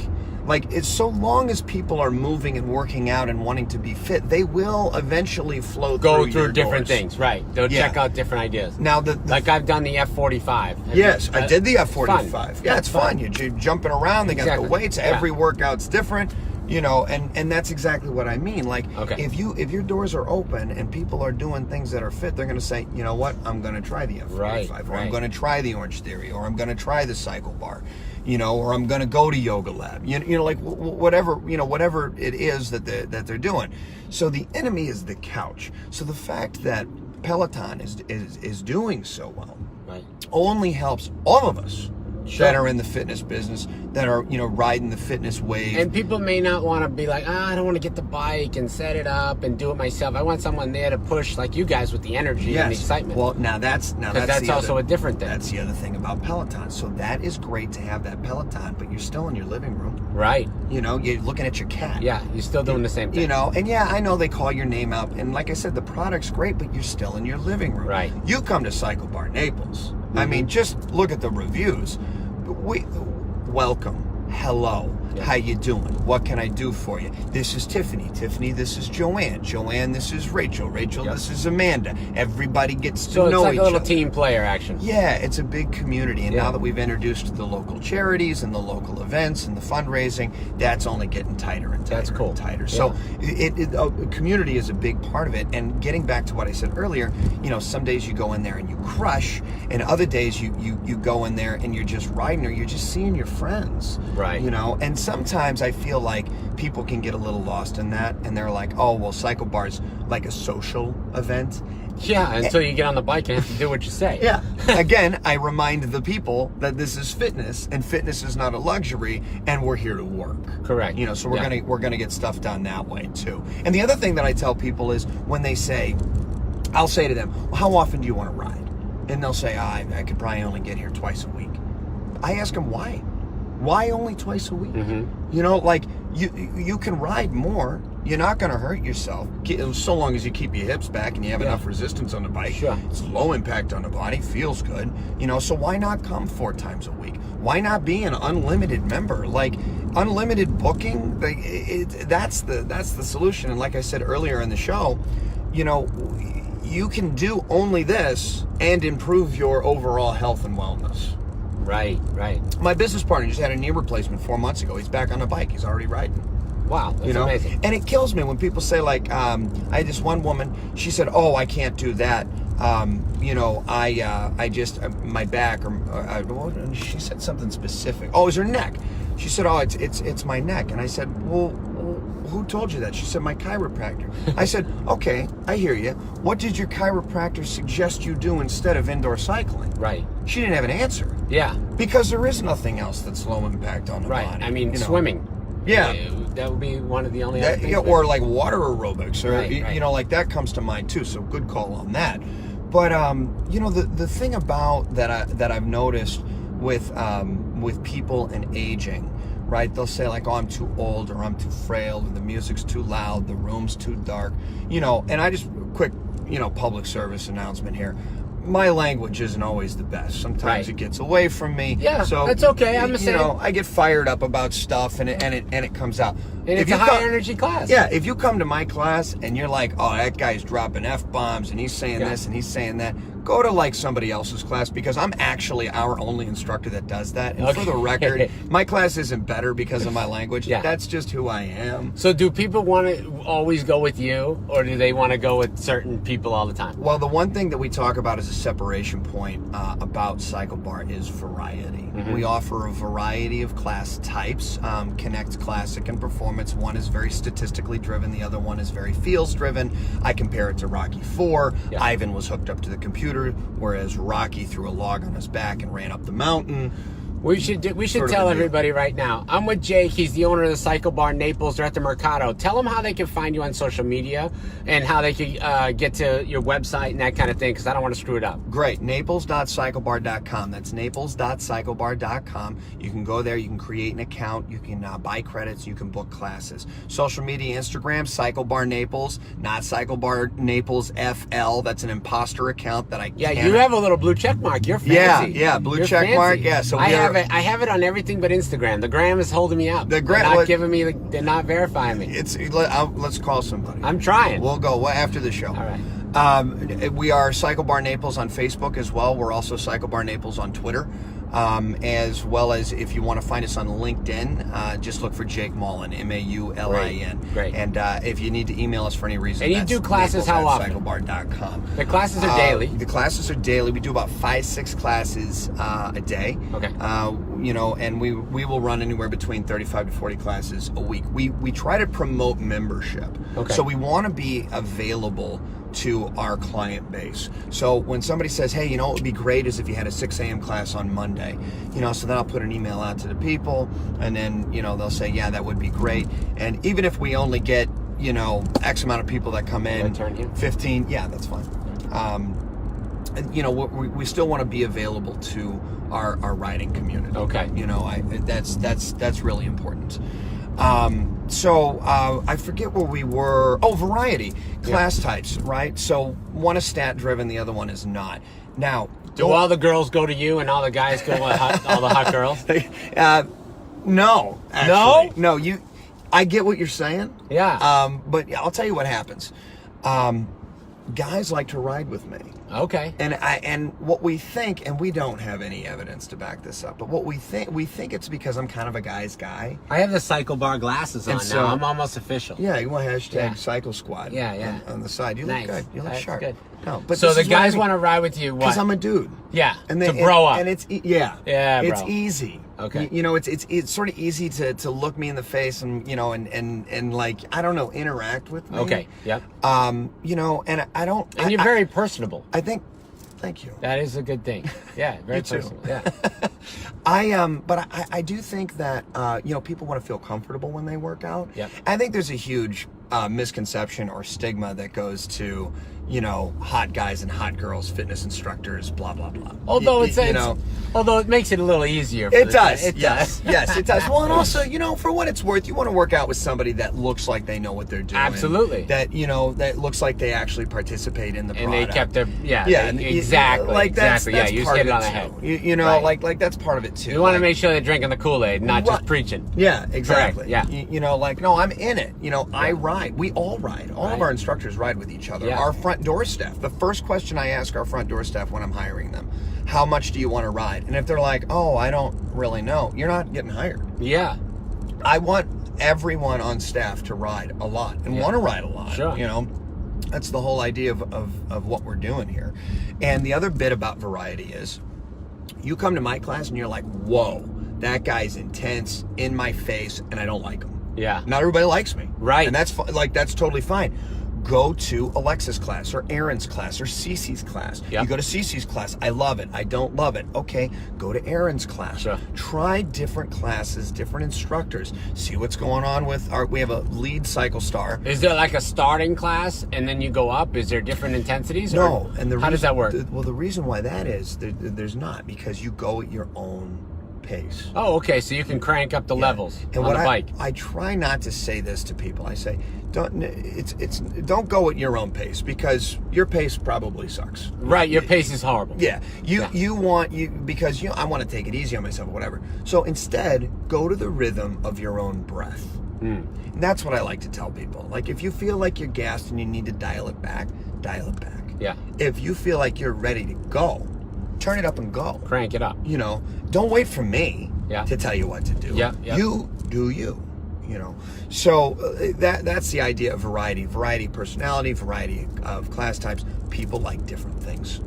Speaker 2: Like, it's so long as people are moving and working out and wanting to be fit, they will eventually flow
Speaker 1: go
Speaker 2: through
Speaker 1: through
Speaker 2: your
Speaker 1: different
Speaker 2: doors.
Speaker 1: things, right? They'll
Speaker 2: Yeah.
Speaker 1: check out different ideas.
Speaker 2: Now,
Speaker 1: Like I've done the F45. Have
Speaker 2: yes,
Speaker 1: you-
Speaker 2: I did the
Speaker 1: it's fun.
Speaker 2: F45. Yeah, it's fun. You're jumping around. They got
Speaker 1: Exactly.
Speaker 2: the weights.
Speaker 1: Yeah.
Speaker 2: Every workout's different. You know, and that's exactly what I mean. Like,
Speaker 1: Okay.
Speaker 2: if your doors are open and people are doing things that are fit, they're going to say, you know what, I'm going to try the F45,
Speaker 1: Right,
Speaker 2: or I'm
Speaker 1: right.
Speaker 2: going to try the Orange Theory, or I'm going to try the Cycle Bar, you know, or I'm going to go to Yoga Lab. You know, like whatever it is that they're doing. So the enemy is the couch. So the fact that Peloton is doing so well
Speaker 1: Right.
Speaker 2: only helps all of us
Speaker 1: Sure.
Speaker 2: that are in the fitness business, that are, you know, riding the fitness wave.
Speaker 1: And people may not want to be like, I don't want to get the bike and set it up and do it myself. I want someone there to push, like you guys, with the energy and the excitement.
Speaker 2: Well, now that's
Speaker 1: that's
Speaker 2: the
Speaker 1: also
Speaker 2: other,
Speaker 1: a different thing.
Speaker 2: That's the other thing about Peloton. So that is great to have that Peloton, but you're still in your living room.
Speaker 1: Right.
Speaker 2: You know, you're looking at your cat.
Speaker 1: Yeah, you're still doing the same thing.
Speaker 2: You know, and yeah, I know they call your name out, and like I said, the product's great, but you're still in your living room.
Speaker 1: Right.
Speaker 2: You come to Cycle Bar Naples. I mean, just look at the reviews. Welcome. Hello.
Speaker 1: Yeah.
Speaker 2: How you doing? What can I do for you? This is Tiffany. Tiffany, this is Joanne. Joanne, this is Rachel. Rachel,
Speaker 1: Yep.
Speaker 2: this is Amanda. Everybody gets to
Speaker 1: So it's
Speaker 2: know
Speaker 1: like
Speaker 2: each
Speaker 1: a little
Speaker 2: other.
Speaker 1: team player action.
Speaker 2: Yeah, it's a big community, and
Speaker 1: Yeah.
Speaker 2: now that we've introduced the local charities and the local events and the fundraising, that's only getting tighter and tighter.
Speaker 1: That's cool.
Speaker 2: And tighter.
Speaker 1: Yeah.
Speaker 2: So community is a big part of it. And getting back to what I said earlier, you know, some days you go in there and you crush, and other days you go in there and you're just riding, or you're just seeing your friends.
Speaker 1: Right.
Speaker 2: You know, and sometimes I feel like people can get a little lost in that, and they're like, oh, well, Cycle Bar's like a social event.
Speaker 1: Yeah, until you get on the bike and have to do what you say.
Speaker 2: Yeah. Again, I remind the people that this is fitness, and fitness is not a luxury, and we're here to work.
Speaker 1: Correct.
Speaker 2: You know, so
Speaker 1: Yeah.
Speaker 2: we're gonna get stuff done that way too. And the other thing that I tell people is when they say, I'll say to them, well, how often do you want to ride? and they'll say, I could probably only get here twice a week. I ask them why. Why only twice a week?
Speaker 1: Mm-hmm.
Speaker 2: You know, like you can ride more. You're not going to hurt yourself, so long as you keep your hips back and you have enough resistance on the bike.
Speaker 1: Sure.
Speaker 2: It's low impact on the body, feels good. You know, so why not come 4 times a week? Why not be an unlimited member? Like unlimited booking, that's the solution. And like I said earlier in the show, you know, you can do only this and improve your overall health and wellness.
Speaker 1: Right.
Speaker 2: My business partner just had a knee replacement 4 months ago. He's back on the bike. He's already riding.
Speaker 1: Wow, that's amazing.
Speaker 2: And it kills me when people say, like, I had this one woman, she said, oh, I can't do that. You know, I just, my back, or she said something specific. Oh, it was her neck. She said, oh, it's my neck. And I said, well, who told you that? She said, my chiropractor. I said, okay, I hear you. What did your chiropractor suggest you do instead of indoor cycling?
Speaker 1: Right.
Speaker 2: She didn't have an answer.
Speaker 1: Yeah.
Speaker 2: Because there is nothing else that's low impact on the body.
Speaker 1: I mean,
Speaker 2: you know.
Speaker 1: swimming.
Speaker 2: Yeah.
Speaker 1: That would be one of the only other things.
Speaker 2: Yeah, or like water aerobics, or
Speaker 1: Right.
Speaker 2: you know, like that comes to mind too. So good call on that. But you know, the thing about that I've noticed with people and aging, right? They'll say like, oh, I'm too old, or I'm too frail, or the music's too loud, the room's too dark, you know. And I just quick, you know, public service announcement here. My language isn't always the best. Sometimes it gets away from me.
Speaker 1: Yeah,
Speaker 2: so
Speaker 1: that's okay. I'm the
Speaker 2: you
Speaker 1: same.
Speaker 2: know, I get fired up about stuff, and it comes out.
Speaker 1: And it's a high energy class.
Speaker 2: Yeah, if you come to my class and you're like, oh, that guy's dropping F-bombs and he's saying this and he's saying that, go to like somebody else's class, because I'm actually our only instructor that does that. And for the record, my class isn't better because of my language.
Speaker 1: Yeah.
Speaker 2: That's just who I am.
Speaker 1: So do people want to always go with you, or do they want to go with certain people all the time?
Speaker 2: Well, the one thing that we talk about as a separation point about Cycle Bar is variety.
Speaker 1: Mm-hmm.
Speaker 2: We offer a variety of class types, Connect Classic and Performance. One is very statistically driven. The other one is very feels driven. I compare it to Rocky IV.
Speaker 1: Yeah.
Speaker 2: Ivan was hooked up to the computer, whereas Rocky threw a log on his back and ran up the mountain.
Speaker 1: We should tell everybody right now. I'm with Jake. He's the owner of the Cycle Bar Naples. They're at the Mercado. Tell them how they can find you on social media and how they can get to your website and that kind of thing, because I don't want to screw it up.
Speaker 2: Great. Naples.cyclebar.com. That's naples.cyclebar.com. You can go there. You can create an account. You can buy credits. You can book classes. Social media, Instagram, Cycle Bar Naples, not Cycle Bar Naples FL. That's an imposter account that I can't.
Speaker 1: Yeah, you have a little blue check mark. You're fancy.
Speaker 2: Yeah, blue
Speaker 1: You're
Speaker 2: check
Speaker 1: fancy.
Speaker 2: mark. Yeah, so
Speaker 1: I have it on everything but Instagram. The gram is holding me up. They're not giving me. They're not verifying me.
Speaker 2: Let's call somebody.
Speaker 1: I'm trying.
Speaker 2: We'll go after the show.
Speaker 1: All right.
Speaker 2: We are Cycle Bar Naples on Facebook as well. We're also Cycle Bar Naples on Twitter. As well as if you want to find us on LinkedIn, just look for Jake Maulin, Maulin.
Speaker 1: Great.
Speaker 2: And if you need to email us for any reason,
Speaker 1: and you do classes how often?
Speaker 2: Cyclebar.com.
Speaker 1: The classes are daily.
Speaker 2: The classes are daily. We do about 5-6 classes a day.
Speaker 1: Okay.
Speaker 2: You know, and we will run anywhere between 35 to 40 classes a week. We try to promote membership.
Speaker 1: Okay.
Speaker 2: So we want to be available to our client base. So when somebody says, hey, you know what would be great is if you had a 6 a.m. class on Monday, you know, so then I'll put an email out to the people, and then, you know, they'll say, yeah, that would be great. And even if we only get, you know, X amount of people that come in, 15, yeah, that's fine. And, you know, we still want to be available to our riding community.
Speaker 1: Okay.
Speaker 2: You know, that's really important. So I forget where we were. Oh, variety class types, right? So one is stat driven, the other one is not. Now,
Speaker 1: do all the girls go to you and all the guys go to all the hot girls?
Speaker 2: No, actually. No. I get what you're saying.
Speaker 1: Yeah.
Speaker 2: But I'll tell you what happens. Guys like to ride with me.
Speaker 1: Okay.
Speaker 2: And what we think, and we don't have any evidence to back this up, but what we think it's because I'm kind of a guy's guy.
Speaker 1: I have the Cycle Bar glasses on
Speaker 2: so,
Speaker 1: now. I'm almost official.
Speaker 2: Yeah, you want hashtag Cycle Squad.
Speaker 1: Yeah.
Speaker 2: On the side, you look good. You look sharp.
Speaker 1: Good.
Speaker 2: No, but
Speaker 1: so the guys want to ride with you.
Speaker 2: Because I'm a dude.
Speaker 1: Yeah.
Speaker 2: And
Speaker 1: to bro up.
Speaker 2: And it's
Speaker 1: bro.
Speaker 2: easy.
Speaker 1: Okay.
Speaker 2: You know, it's sort of easy to look me in the face and, you know, and like, I don't know, interact with me.
Speaker 1: Okay. Yep.
Speaker 2: You know, and I don't.
Speaker 1: And you're very personable.
Speaker 2: I think. Thank you.
Speaker 1: That is a good thing. Yeah, very personal. Yeah.
Speaker 2: I do think that you know, people want to feel comfortable when they work out.
Speaker 1: Yep.
Speaker 2: I think there's a huge misconception or stigma that goes to, hot guys and hot girls, fitness instructors, blah blah blah.
Speaker 1: Although although it makes it a little easier.
Speaker 2: It does. Yes, it does. Well, and also, for what it's worth, you want to work out with somebody that looks like they know what they're doing.
Speaker 1: Absolutely.
Speaker 2: That that looks like they actually participate in the product.
Speaker 1: And they kept their
Speaker 2: exactly. Like that's
Speaker 1: you just
Speaker 2: part
Speaker 1: hit
Speaker 2: of
Speaker 1: it on
Speaker 2: it
Speaker 1: the
Speaker 2: too.
Speaker 1: head.
Speaker 2: Like that's part of it too.
Speaker 1: You want to make sure they're drinking the Kool-Aid, not just preaching.
Speaker 2: Yeah, exactly.
Speaker 1: Correct. Yeah.
Speaker 2: No, I'm in it. I ride. We all ride. All of our instructors ride with each other.
Speaker 1: Yeah.
Speaker 2: Our front door staff. The first question I ask our front door staff when I'm hiring them, how much do you want to ride? And if they're like, oh, I don't really know, you're not getting hired.
Speaker 1: Yeah.
Speaker 2: I want everyone on staff to ride a lot and want to ride a lot.
Speaker 1: Sure.
Speaker 2: That's the whole idea of what we're doing here. And the other bit about variety is you come to my class and you're like, whoa, that guy's intense, in my face, and I don't like him.
Speaker 1: Yeah.
Speaker 2: Not everybody likes me.
Speaker 1: Right.
Speaker 2: And that's that's totally fine. Go to Alexa's class or Aaron's class or Cece's class.
Speaker 1: Yep.
Speaker 2: You go to Cece's class. I love it. I don't love it. Okay, go to Aaron's class.
Speaker 1: Sure.
Speaker 2: Try different classes, different instructors. See what's going on with we have a lead cycle star.
Speaker 1: Is there like a starting class and then you go up? Is there different intensities?
Speaker 2: No. And
Speaker 1: how does that work?
Speaker 2: The reason why that is, there's not, because you go at your own pace.
Speaker 1: Oh, okay. So you can crank up the levels on the bike.
Speaker 2: I try not to say this to people. I say, don't go at your own pace, because your pace probably sucks.
Speaker 1: Right, your pace is horrible.
Speaker 2: Yeah, you want because I want to take it easy on myself or whatever. So instead, go to the rhythm of your own breath. And that's what I like to tell people. Like, if you feel like you're gassed and you need to dial it back, dial it back.
Speaker 1: Yeah.
Speaker 2: If you feel like you're ready to go, turn it up and go.
Speaker 1: Crank it up.
Speaker 2: Don't wait for me to tell you what to do.
Speaker 1: Yeah.
Speaker 2: You do you. So that's the idea of variety personality, variety of class types. People like different things,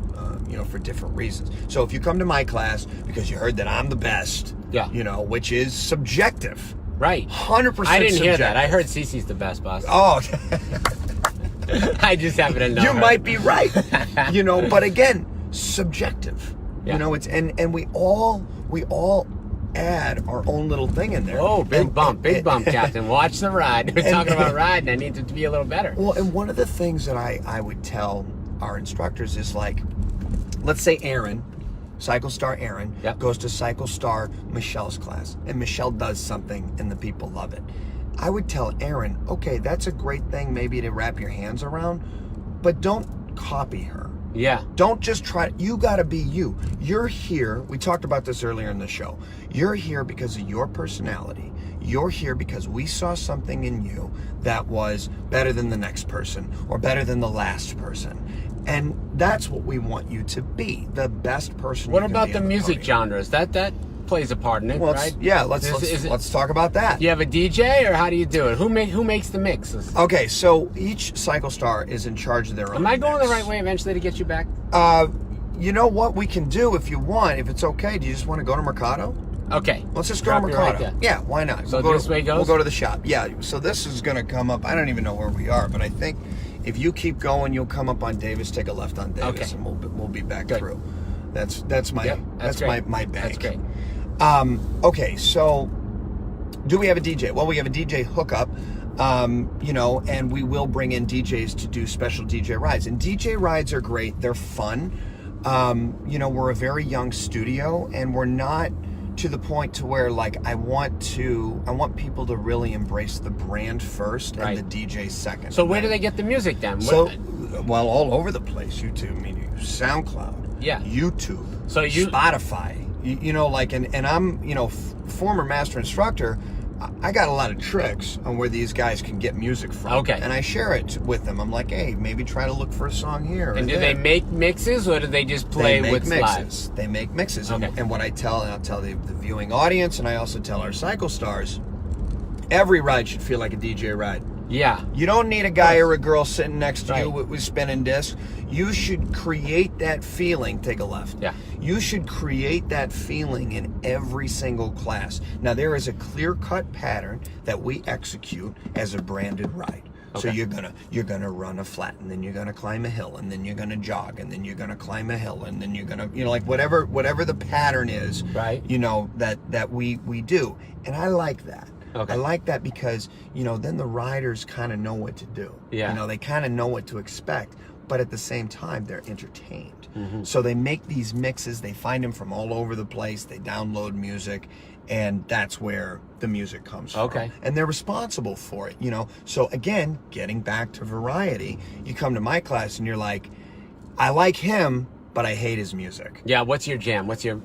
Speaker 2: for different reasons. So if you come to my class because you heard that I'm the best, which is subjective,
Speaker 1: right?
Speaker 2: 100%.
Speaker 1: I didn't hear that. I heard Cece's the best, boss.
Speaker 2: Oh.
Speaker 1: I just happen to know.
Speaker 2: You
Speaker 1: her.
Speaker 2: might be right. But again, subjective. It's and we all add our own little thing in there.
Speaker 1: Oh, big bump, Captain. Watch the ride. We're talking about riding. I need it to be a little better.
Speaker 2: Well, and one of the things that I would tell our instructors is, like, let's say Aaron, Cycle Star Aaron, goes to Cycle Star Michelle's class, and Michelle does something and the people love it. I would tell Aaron, okay, that's a great thing maybe to wrap your hands around, but don't copy her.
Speaker 1: Yeah.
Speaker 2: Don't just try. You got to be you. You're here. We talked about this earlier in the show. You're here because of your personality. You're here because we saw something in you that was better than the next person or better than the last person. And that's what we want you to be, the best person.
Speaker 1: What about the music genres? That plays a part in it, right?
Speaker 2: Yeah, let's talk about that.
Speaker 1: Do you have a DJ, or how do you do it? Who makes the mixes?
Speaker 2: Okay, so each Cycle Star is in charge of their own.
Speaker 1: Am I going
Speaker 2: mix.
Speaker 1: the right way eventually to get you back?
Speaker 2: You know what we can do if you want, if it's okay. Do you just want to go to Mercado?
Speaker 1: Okay.
Speaker 2: Let's just go to Mercado.
Speaker 1: Right,
Speaker 2: yeah, why not?
Speaker 1: So this way goes?
Speaker 2: We'll go to the shop. Yeah, so this is going to come up. I don't even know where we are, but I think if you keep going, you'll come up on Davis, take a left on Davis, and we'll be back through. That's my bank.
Speaker 1: That's great.
Speaker 2: Okay, so do we have a DJ? Well, we have a DJ hookup, and we will bring in DJs to do special DJ rides. And DJ rides are great. They're fun. We're a very young studio, and we're not to the point to where, like, I want people to really embrace the brand first and the DJ second.
Speaker 1: So where do they get the music then?
Speaker 2: Well, all over the place. YouTube, SoundCloud, YouTube, Spotify. And I'm, former master instructor. I got a lot of tricks on where these guys can get music from.
Speaker 1: Okay.
Speaker 2: And I share it with them. I'm like, hey, maybe try to look for a song here.
Speaker 1: And do they make mixes, or do they just play what's live?
Speaker 2: They make mixes.
Speaker 1: Okay.
Speaker 2: And what I'll tell the viewing audience, and I also tell our Cycle Stars, every ride should feel like a DJ ride.
Speaker 1: Yeah.
Speaker 2: You don't need a guy or a girl sitting next to you with spinning discs. You should create that feeling. Take a left.
Speaker 1: Yeah.
Speaker 2: You should create that feeling in every single class. Now, there is a clear-cut pattern that we execute as a branded ride. Okay. So you're gonna run a flat, and then you're gonna climb a hill, and then you're gonna jog, and then you're gonna climb a hill, and then you're gonna, like whatever the pattern is,
Speaker 1: right?
Speaker 2: That we do, and I like that.
Speaker 1: Okay.
Speaker 2: I like that because, then the riders kind of know what to do.
Speaker 1: Yeah.
Speaker 2: They kind of know what to expect, but at the same time, they're entertained.
Speaker 1: Mm-hmm.
Speaker 2: So they make these mixes. They find them from all over the place. They download music, and that's where the music comes from.
Speaker 1: Okay.
Speaker 2: And they're responsible for it, So again, getting back to variety, you come to my class and you're like, I like him, but I hate his music.
Speaker 1: Yeah, what's your jam? What's your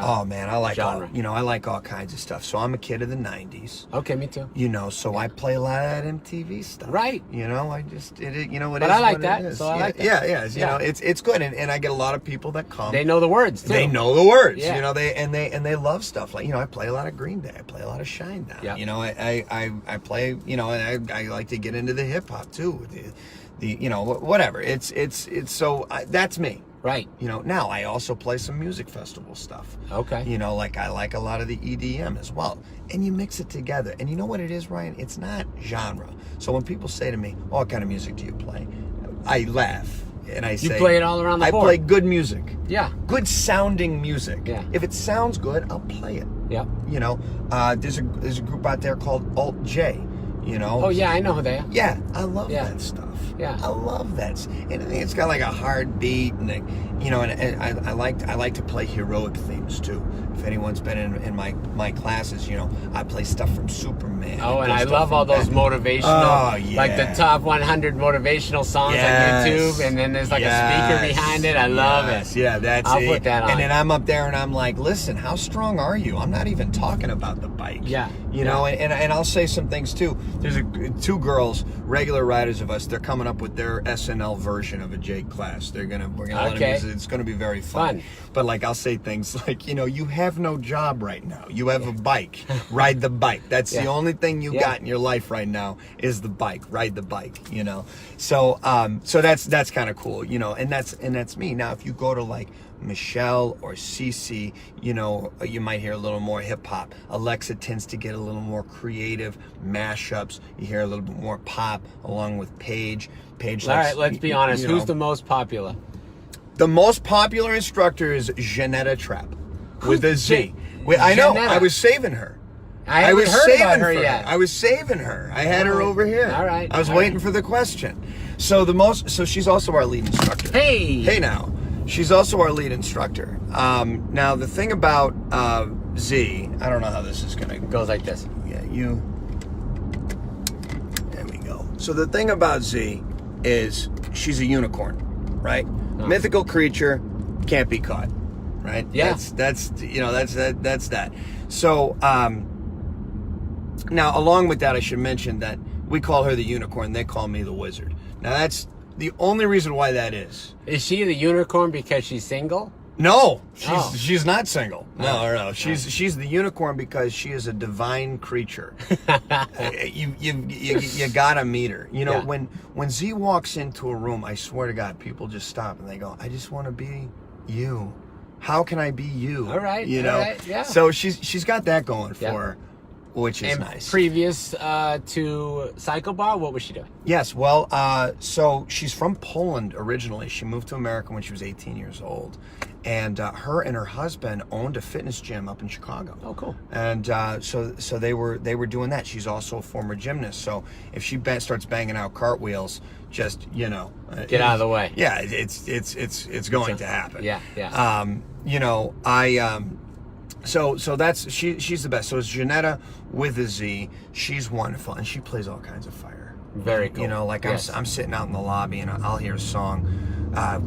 Speaker 2: Oh man, I like
Speaker 1: genre?
Speaker 2: I like all kinds of stuff. So I'm a kid of the 90s.
Speaker 1: Okay, me too.
Speaker 2: So I play a lot of that MTV stuff.
Speaker 1: Right.
Speaker 2: I just it is
Speaker 1: But I like
Speaker 2: what
Speaker 1: that,
Speaker 2: it is.
Speaker 1: so I
Speaker 2: yeah,
Speaker 1: like that.
Speaker 2: Yeah,
Speaker 1: Yeah.
Speaker 2: it's good, and I get a lot of people that come.
Speaker 1: They know the words too.
Speaker 2: They know the words,
Speaker 1: Yeah.
Speaker 2: they love stuff like I play a lot of Green Day, I play a lot of Shine now.
Speaker 1: Yeah.
Speaker 2: I play and I like to get into the hip hop too, the whatever. It's that's me.
Speaker 1: Right.
Speaker 2: Now I also play some music festival stuff.
Speaker 1: Okay.
Speaker 2: Like I like a lot of the EDM as well. And you mix it together. And you know what it is, Ryan? It's not genre. So when people say to me, "Oh, what kind of music do you play?" I laugh and I say,
Speaker 1: play it all around the
Speaker 2: I
Speaker 1: board.
Speaker 2: play good music.
Speaker 1: Yeah.
Speaker 2: Good sounding music.
Speaker 1: Yeah.
Speaker 2: If it sounds good, I'll play it.
Speaker 1: Yeah.
Speaker 2: There's a group out there called Alt J.
Speaker 1: Oh yeah, I know who they are.
Speaker 2: Yeah, I love
Speaker 1: Yeah.
Speaker 2: that stuff.
Speaker 1: Yeah.
Speaker 2: I love that. And it's got like a hard beat, and and I like to play heroic themes too. If anyone's been in my classes, I play stuff from Superman.
Speaker 1: Oh, and
Speaker 2: play
Speaker 1: I
Speaker 2: stuff
Speaker 1: love
Speaker 2: from
Speaker 1: all those
Speaker 2: Batman.
Speaker 1: motivational,
Speaker 2: Oh, yeah.
Speaker 1: like the top 100 motivational songs
Speaker 2: Yes.
Speaker 1: on YouTube, and then there's like a
Speaker 2: Yes.
Speaker 1: speaker behind it. I love
Speaker 2: Yes.
Speaker 1: it.
Speaker 2: Yeah, that's
Speaker 1: I'll
Speaker 2: it.
Speaker 1: put that on.
Speaker 2: And then I'm up there and I'm like, listen, how strong are you? I'm not even talking about the bike.
Speaker 1: Yeah.
Speaker 2: And I'll say some things too. There's two girls, regular riders of us. They're coming up with their SNL version of a Jake class. We're gonna let them
Speaker 1: Okay.
Speaker 2: use it. It's gonna be very fun. But like I'll say things like, you have no job right now. You have a bike. Ride the bike. That's the only thing you got in your life right now is the bike. Ride the bike. So that's kind of cool. And that's me. Now if you go to like Michelle or Cece, you might hear a little more hip hop. Alexa tends to get a little more creative mashups. You hear a little bit more pop along with Paige.
Speaker 1: All right, let's be honest. Who's the most popular?
Speaker 2: The most popular instructor is Janetta Trapp with a Z. I know.
Speaker 1: Janetta?
Speaker 2: I was saving her.
Speaker 1: I haven't
Speaker 2: was
Speaker 1: heard
Speaker 2: saving
Speaker 1: about her
Speaker 2: for
Speaker 1: yet.
Speaker 2: I was saving her. I had her
Speaker 1: All right.
Speaker 2: over here.
Speaker 1: All right.
Speaker 2: I was
Speaker 1: All
Speaker 2: waiting
Speaker 1: right.
Speaker 2: for the question. So she's also our lead instructor.
Speaker 1: Hey
Speaker 2: now. She's also our lead instructor. Now the thing about Z, I don't know how this is gonna
Speaker 1: It goes like this.
Speaker 2: Yeah, there we go. So the thing about Z is she's a unicorn, right? Mythical creature, can't be caught, right?
Speaker 1: Yeah.
Speaker 2: That's that. So now along with that, I should mention that we call her the unicorn. They call me the wizard. Now that's the only reason why that is.
Speaker 1: Is she the unicorn because she's single?
Speaker 2: No,
Speaker 1: Oh.
Speaker 2: she's not single. No,
Speaker 1: Oh.
Speaker 2: no. She's the unicorn because she is a divine creature. you gotta meet her.
Speaker 1: Yeah.
Speaker 2: When Z walks into a room, I swear to God, people just stop and they go, "I just want to be you. How can I be you?"
Speaker 1: All right,
Speaker 2: you
Speaker 1: all
Speaker 2: know.
Speaker 1: right, yeah.
Speaker 2: So she's got that going for
Speaker 1: Yeah.
Speaker 2: her, which is
Speaker 1: And
Speaker 2: nice.
Speaker 1: previous to Cycle Bar, what was she doing?
Speaker 2: Yes, well, so she's from Poland originally. She moved to America when she was 18 years old. And her and her husband owned a fitness gym up in Chicago.
Speaker 1: Oh, cool.
Speaker 2: And so they were doing that. She's also a former gymnast. So if she starts banging out cartwheels, just,
Speaker 1: Get out of the way.
Speaker 2: Yeah, it's going to happen.
Speaker 1: Yeah, yeah.
Speaker 2: So that's she's the best. So it's Janetta with a Z. She's wonderful, and she plays all kinds of fire.
Speaker 1: Very cool.
Speaker 2: Like
Speaker 1: Yes.
Speaker 2: I'm sitting out in the lobby and I'll hear a song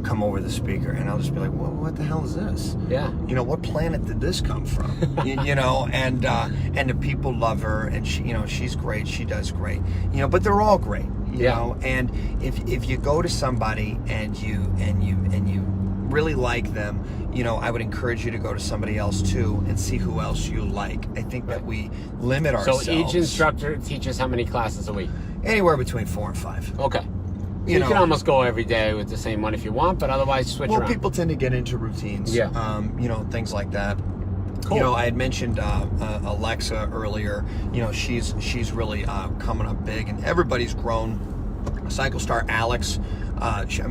Speaker 2: come over the speaker, and I'll just be like, what the hell is this?
Speaker 1: Yeah.
Speaker 2: What planet did this come from? And the people love her, and she's great. She does great. But they're all great. You know, and if you go to somebody and you really like them, I would encourage you to go to somebody else too and see who else you like. I think that we limit ourselves.
Speaker 1: So each instructor teaches how many classes a week?
Speaker 2: Anywhere between 4 and 5.
Speaker 1: Okay. You can almost go every day with the same one if you want, but otherwise switch around.
Speaker 2: People tend to get into routines.
Speaker 1: Yeah.
Speaker 2: Things like that.
Speaker 1: Cool.
Speaker 2: I had mentioned Alexa earlier. She's really coming up big, and everybody's grown. Cycle star Alex,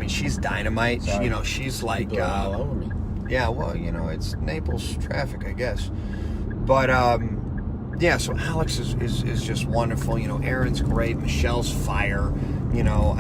Speaker 2: she's dynamite.
Speaker 1: Sorry.
Speaker 2: She's like,
Speaker 1: People are all over me.
Speaker 2: yeah, well, it's Naples traffic, I guess. But Yeah, so Alex is just wonderful. You know, Aaron's great. Michelle's fire. You know,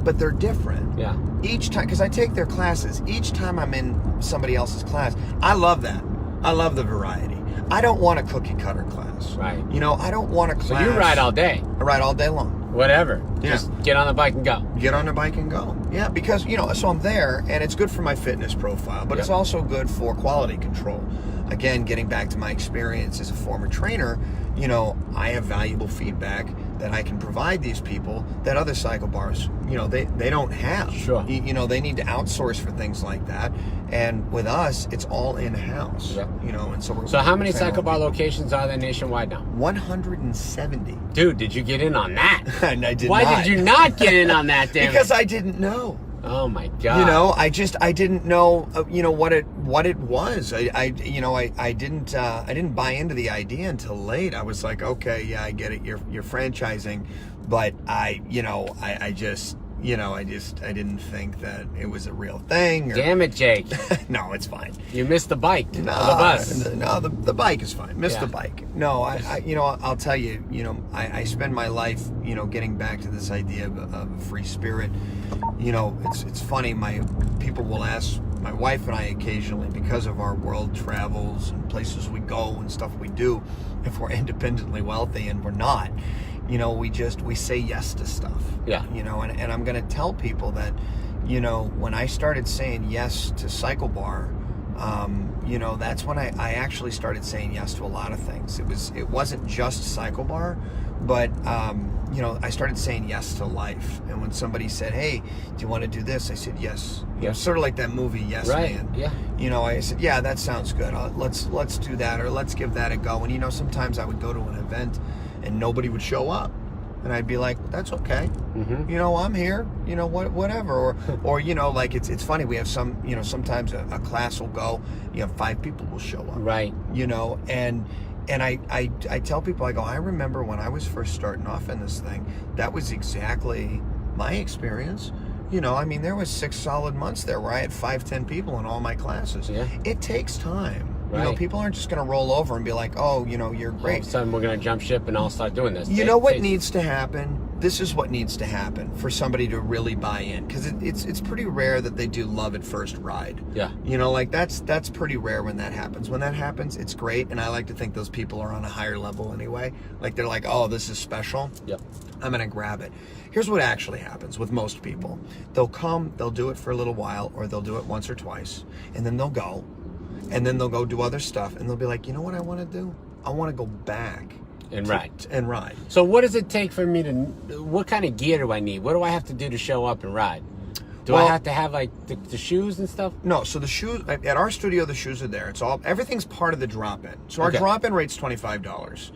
Speaker 2: but they're different.
Speaker 1: Yeah.
Speaker 2: Each time, because I take their classes. Each time I'm in somebody else's class, I love that. I love the variety. I don't want a cookie cutter class.
Speaker 1: Right.
Speaker 2: You know, I don't want a class.
Speaker 1: So you ride all day.
Speaker 2: I ride all day long.
Speaker 1: Whatever.
Speaker 2: Yeah.
Speaker 1: Just get on the bike and go.
Speaker 2: Get on the bike and go. Yeah, because, you know, so I'm there, and it's good for my fitness profile, but it's also good for quality control. Again, getting back to my experience as a former trainer, you know, I have valuable feedback that I can provide these people that other cycle bars, you know, they don't have.
Speaker 1: Sure.
Speaker 2: You know, they need to outsource for things like that. And with us, it's all in-house.
Speaker 1: Yeah.
Speaker 2: You know, and so
Speaker 1: So how many cycle bar locations are there nationwide now?
Speaker 2: 170.
Speaker 1: Dude, did you get in on that?
Speaker 2: And I did
Speaker 1: Why
Speaker 2: not.
Speaker 1: did you not get in on that, damn
Speaker 2: Because
Speaker 1: it?
Speaker 2: I didn't know.
Speaker 1: Oh my god.
Speaker 2: You know, I didn't know, you know, what it was. I didn't buy into the idea until late. I was like, okay, yeah, I get it. You're franchising, but I didn't think that it was a real thing.
Speaker 1: Damn it, Jake.
Speaker 2: No, it's fine.
Speaker 1: You missed the bike.
Speaker 2: No,
Speaker 1: or the bus.
Speaker 2: No, the bike is fine. Missed
Speaker 1: Yeah.
Speaker 2: the bike. No, I you know, I'll tell you, you know, I spend my life, you know, getting back to this idea of a free spirit. You know, it's funny. People will ask my wife and I occasionally, because of our world travels and places we go and stuff we do, if we're independently wealthy, and we're not. You know, we say yes to stuff.
Speaker 1: Yeah.
Speaker 2: You know, and I'm going to tell people that, you know, when I started saying yes to Cycle Bar, you know, that's when I actually started saying yes to a lot of things. It wasn't just Cycle Bar, but you know, I started saying yes to life. And when somebody said, "Hey, do you want to do this?" I said yes. You know, sort of like that movie, Yes
Speaker 1: Right.
Speaker 2: Man.
Speaker 1: Yeah.
Speaker 2: You know, I said, yeah, that sounds good. Let's do that, or let's give that a go. And you know, sometimes I would go to an event and nobody would show up, and I'd be like, that's okay.
Speaker 1: Mm-hmm.
Speaker 2: You know, I'm here. You know, whatever. Or you know, like it's funny. We have some. You know, sometimes a class will go. You know, 5 people will show up.
Speaker 1: Right.
Speaker 2: You know, and I tell people, I go, I remember when I was first starting off in this thing, that was exactly my experience. You know, I mean, there was 6 solid months there where I had 5-10 people in all my classes.
Speaker 1: Yeah.
Speaker 2: It takes time.
Speaker 1: Right.
Speaker 2: You know, people aren't just going to roll over and be like, oh, you know, you're
Speaker 1: All
Speaker 2: great.
Speaker 1: of a sudden, we're going to jump ship and I'll start doing this.
Speaker 2: You know what needs to happen? This is what needs to happen for somebody to really buy in, because it's pretty rare that they do love at first ride.
Speaker 1: Yeah.
Speaker 2: You know, like that's pretty rare when that happens. When that happens, it's great, and I like to think those people are on a higher level anyway. Like they're like, oh, this is special.
Speaker 1: Yep.
Speaker 2: I'm gonna grab it. Here's what actually happens with most people: they'll come, they'll do it for a little while, or they'll do it once or twice, and then they'll go, and then they'll go do other stuff, and they'll be like, you know what I want to do? I want to go back.
Speaker 1: And ride.
Speaker 2: So
Speaker 1: what does it take for me to? What kind of gear do I need? What do I have to do to show up and ride? Do I have to have like the shoes and stuff?
Speaker 2: No. So the shoes at our studio, the shoes are there. Everything's part of the drop-in. So our
Speaker 1: Okay.
Speaker 2: drop-in rate's $25.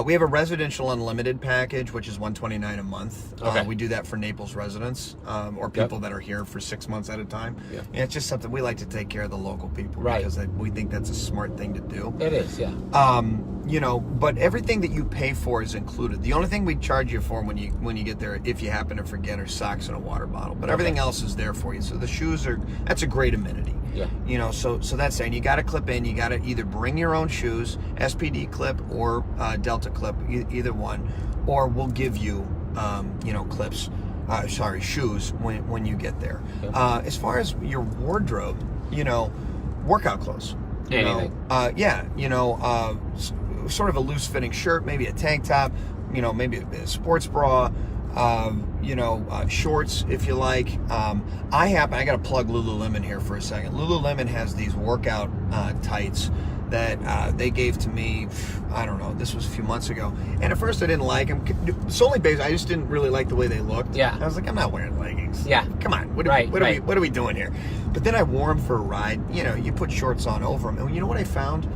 Speaker 2: We have a residential unlimited package, which is $129 a month.
Speaker 1: Okay.
Speaker 2: We do that for Naples residents or people that are here for 6 months at a time.
Speaker 1: Yeah.
Speaker 2: And it's just something we like to take care of the local people,
Speaker 1: Right.
Speaker 2: because we think that's a smart thing to do.
Speaker 1: It is, yeah.
Speaker 2: You know, but everything that you pay for is included. The only thing we charge you for when you get there, if you happen to forget, are socks and a water bottle. But everything else is there for you. So the shoes that's a great amenity.
Speaker 1: Yeah.
Speaker 2: You know, so that's saying you got to clip in. You got to either bring your own shoes, SPD clip or Delta clip, either one, or we'll give you, you know, clips. Shoes when you get there.
Speaker 1: Yeah.
Speaker 2: As far as your wardrobe, you know, workout clothes. You know,
Speaker 1: Anything.
Speaker 2: yeah, you know, sort of a loose fitting shirt, maybe a tank top, you know, maybe a sports bra, you know, shorts if you like. I got to plug Lululemon here for a second. Lululemon has these workout tights that they gave to me, I don't know, this was a few months ago. And at first I didn't like them. Solely based, I just didn't really like the way they looked.
Speaker 1: Yeah.
Speaker 2: I was like, I'm not wearing leggings.
Speaker 1: Yeah.
Speaker 2: Come on. What
Speaker 1: Right,
Speaker 2: are we doing here? But then I wore them for a ride. You know, you put shorts on over them. And you know what I found?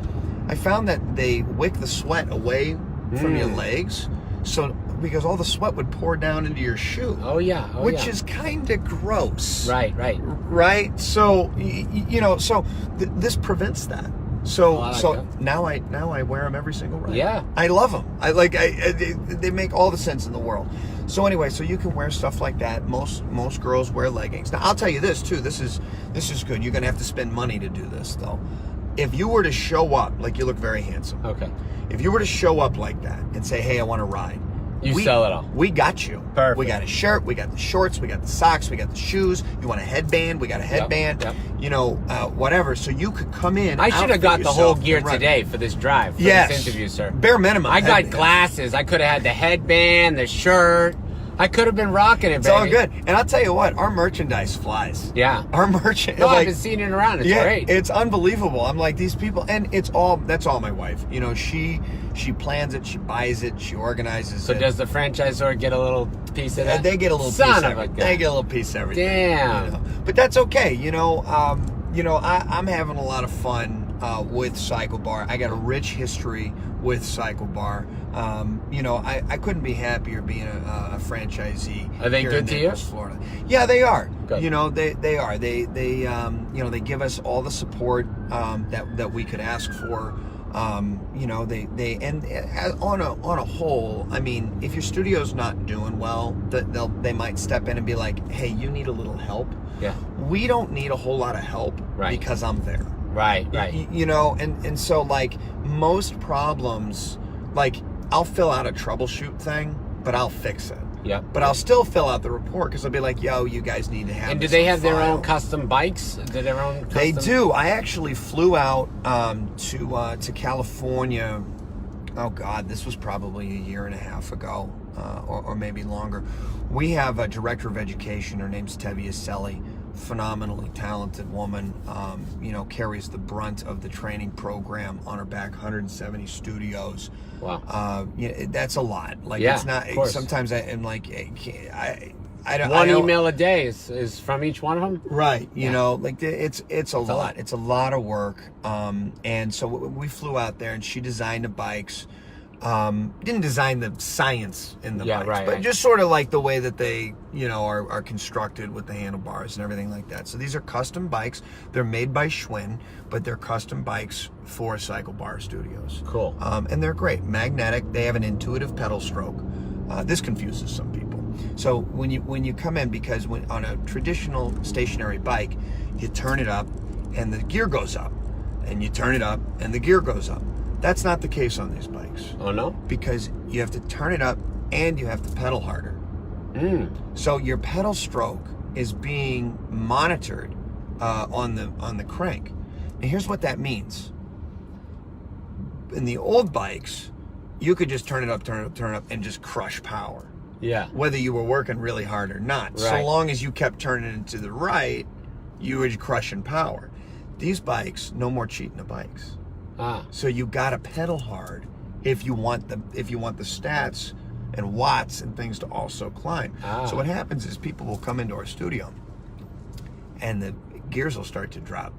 Speaker 2: I found that they wick the sweat away from your legs. So, because all the sweat would pour down into your shoe.
Speaker 1: Oh yeah.
Speaker 2: Which is kind of gross.
Speaker 1: Right.
Speaker 2: So, you know, this prevents that. So
Speaker 1: I like
Speaker 2: so
Speaker 1: that.
Speaker 2: now I wear them every single ride.
Speaker 1: Yeah.
Speaker 2: I love them. They make all the sense in the world. So anyway, so you can wear stuff like that. Most girls wear leggings. Now I'll tell you this too. This is good. You're gonna have to spend money to do this though. if you were to show up, like you look very handsome.
Speaker 1: Okay.
Speaker 2: If you were to show up like that and say, hey, I want to ride.
Speaker 1: You sell it all.
Speaker 2: We got you.
Speaker 1: Perfect.
Speaker 2: We got a shirt, we got the shorts, we got the socks, we got the shoes. You want a headband? We got a headband.
Speaker 1: Yep.
Speaker 2: You know, whatever. So you could come in.
Speaker 1: I should have got the whole gear
Speaker 2: and ride.
Speaker 1: today for this drive, for
Speaker 2: Yes.
Speaker 1: this interview, sir.
Speaker 2: Bare minimum.
Speaker 1: I got
Speaker 2: headband.
Speaker 1: glasses. I could have had the headband, the shirt. I could have been rocking it,
Speaker 2: It's
Speaker 1: baby.
Speaker 2: all good. And I'll tell you what, our merchandise flies.
Speaker 1: Yeah.
Speaker 2: Our merchandise.
Speaker 1: No, I've been seeing it around. It's great.
Speaker 2: It's unbelievable. I'm like, these people, and that's all my wife. You know, she plans it, she buys it, she organizes
Speaker 1: So
Speaker 2: it.
Speaker 1: does the franchisor get a little piece of that?
Speaker 2: They get a little
Speaker 1: Son
Speaker 2: piece
Speaker 1: of
Speaker 2: of
Speaker 1: a
Speaker 2: it.
Speaker 1: gun.
Speaker 2: They get a little piece of everything.
Speaker 1: Damn.
Speaker 2: You know? But that's okay. I'm having a lot of fun with Cycle Bar. I got a rich history with Cycle Bar. I couldn't be happier being a franchisee.
Speaker 1: Are they
Speaker 2: here
Speaker 1: good
Speaker 2: in
Speaker 1: to you?
Speaker 2: Naples, Florida. Yeah, they are.
Speaker 1: Good.
Speaker 2: You know, they are. They give us all the support that we could ask for. On a whole, I mean, if your studio's not doing well, they might step in and be like, hey, you need a little help.
Speaker 1: Yeah.
Speaker 2: We don't need a whole lot of help
Speaker 1: Right.
Speaker 2: because I'm there.
Speaker 1: Right.
Speaker 2: And so like most problems, like I'll fill out a troubleshoot thing, but I'll fix it.
Speaker 1: Yeah.
Speaker 2: But I'll still fill out the report because I'll be like, yo, you guys need to have
Speaker 1: And do
Speaker 2: this
Speaker 1: they
Speaker 2: on
Speaker 1: have their
Speaker 2: file.
Speaker 1: own custom bikes?
Speaker 2: They do. I actually flew out to California. Oh God, this was probably a year and a half ago, or maybe longer. We have a director of education. Her name's Tevia Selly. Phenomenally talented woman. Carries the brunt of the training program on her back. 170 studios.
Speaker 1: Wow.
Speaker 2: That's a lot. Like
Speaker 1: Yeah,
Speaker 2: it's not.
Speaker 1: of course.
Speaker 2: Sometimes I'm like, I don't.
Speaker 1: One email a day is from each one of them?
Speaker 2: Right, you
Speaker 1: Yeah.
Speaker 2: know, like it's a lot.
Speaker 1: lot.
Speaker 2: It's a lot of work. And so we flew out there, and she designed the bikes. Didn't design the science in the bikes,
Speaker 1: right,
Speaker 2: but
Speaker 1: right.
Speaker 2: just sort of like the way that they, are constructed with the handlebars and everything like that. So these are custom bikes. They're made by Schwinn, but they're custom bikes for Cycle Bar Studios.
Speaker 1: Cool.
Speaker 2: And they're great. Magnetic. They have an intuitive pedal stroke. This confuses some people. So when you come in, because on a traditional stationary bike, you turn it up and the gear goes up, and you turn it up and the gear goes up. That's not the case on these bikes,
Speaker 1: Oh, no?
Speaker 2: because you have to turn it up and you have to pedal harder. So your pedal stroke is being monitored on the crank. And here's what that means. In the old bikes, you could just turn it up, and just crush power,
Speaker 1: Yeah.
Speaker 2: whether you were working really hard or not. So
Speaker 1: Right.
Speaker 2: long as you kept turning it to the right, you were crushing power. These bikes, no more cheating the bikes.
Speaker 1: Ah.
Speaker 2: So you gotta pedal hard if you want the stats and watts and things to also climb.
Speaker 1: Ah.
Speaker 2: So what happens is people will come into our studio and the gears will start to drop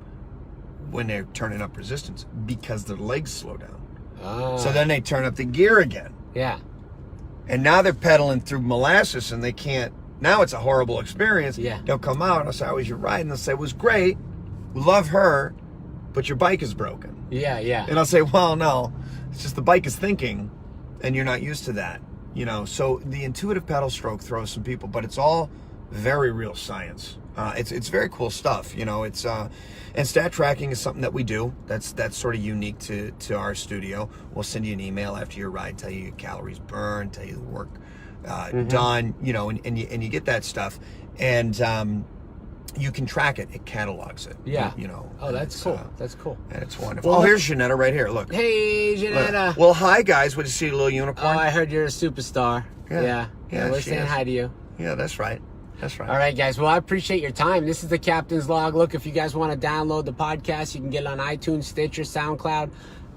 Speaker 2: when they're turning up resistance because their legs slow down.
Speaker 1: Ah.
Speaker 2: So then they turn up the gear again.
Speaker 1: Yeah.
Speaker 2: And now they're pedaling through molasses and they can't. Now it's a horrible experience.
Speaker 1: Yeah.
Speaker 2: They'll come out and I'll say, how was your ride? And they'll say, it was great. We love her, but your bike is broken.
Speaker 1: Yeah, yeah.
Speaker 2: And I'll say, well, no, it's just the bike is thinking and you're not used to that. So the intuitive pedal stroke throws some people, but it's all very real science. It's very cool stuff. It's and stat tracking is something that we do. That's sort of unique to our studio. We'll send you an email after your ride, tell you your calories burned, tell you the work done, and you get that stuff. And you can track it. It catalogs it.
Speaker 1: Yeah. Oh,
Speaker 2: and
Speaker 1: that's
Speaker 2: it's,
Speaker 1: cool. That's cool.
Speaker 2: And it's wonderful.
Speaker 1: Well,
Speaker 2: here's Janetta right here. Look.
Speaker 1: Hey, Janetta.
Speaker 2: Well, hi guys. Would you see a little
Speaker 1: Oh,
Speaker 2: unicorn?
Speaker 1: I heard you're a superstar.
Speaker 2: Yeah.
Speaker 1: Yeah, we're
Speaker 2: she
Speaker 1: saying
Speaker 2: is.
Speaker 1: hi to you.
Speaker 2: Yeah, that's right. That's right.
Speaker 1: All right, guys. Well, I appreciate your time. This is the Captain's Log. Look, if you guys want to download the podcast, you can get it on iTunes, Stitcher, SoundCloud.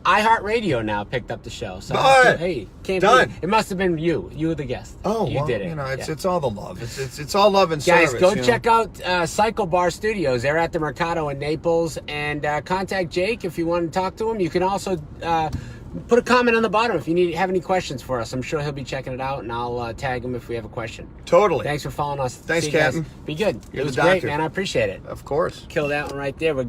Speaker 1: iHeartRadio now picked up the show. So,
Speaker 2: Good.
Speaker 1: hey, can't
Speaker 2: Done.
Speaker 1: It must have been you. You were the guest.
Speaker 2: Oh,
Speaker 1: you
Speaker 2: well,
Speaker 1: did it.
Speaker 2: it's
Speaker 1: Yeah.
Speaker 2: it's all the love. It's all love and
Speaker 1: Guys,
Speaker 2: service.
Speaker 1: go check out Cycle Bar Studios. They're at the Mercado in Naples. And contact Jake if you want to talk to him. You can also put a comment on the bottom if you have any questions for us. I'm sure he'll be checking it out, and I'll tag him if we have a question.
Speaker 2: Totally.
Speaker 1: Thanks for following us.
Speaker 2: Thanks,
Speaker 1: See you guys.
Speaker 2: Captain.
Speaker 1: Be good.
Speaker 2: You're
Speaker 1: It was
Speaker 2: the
Speaker 1: great,
Speaker 2: doctor.
Speaker 1: man. I appreciate it.
Speaker 2: Of course.
Speaker 1: Kill that one right there. We're good.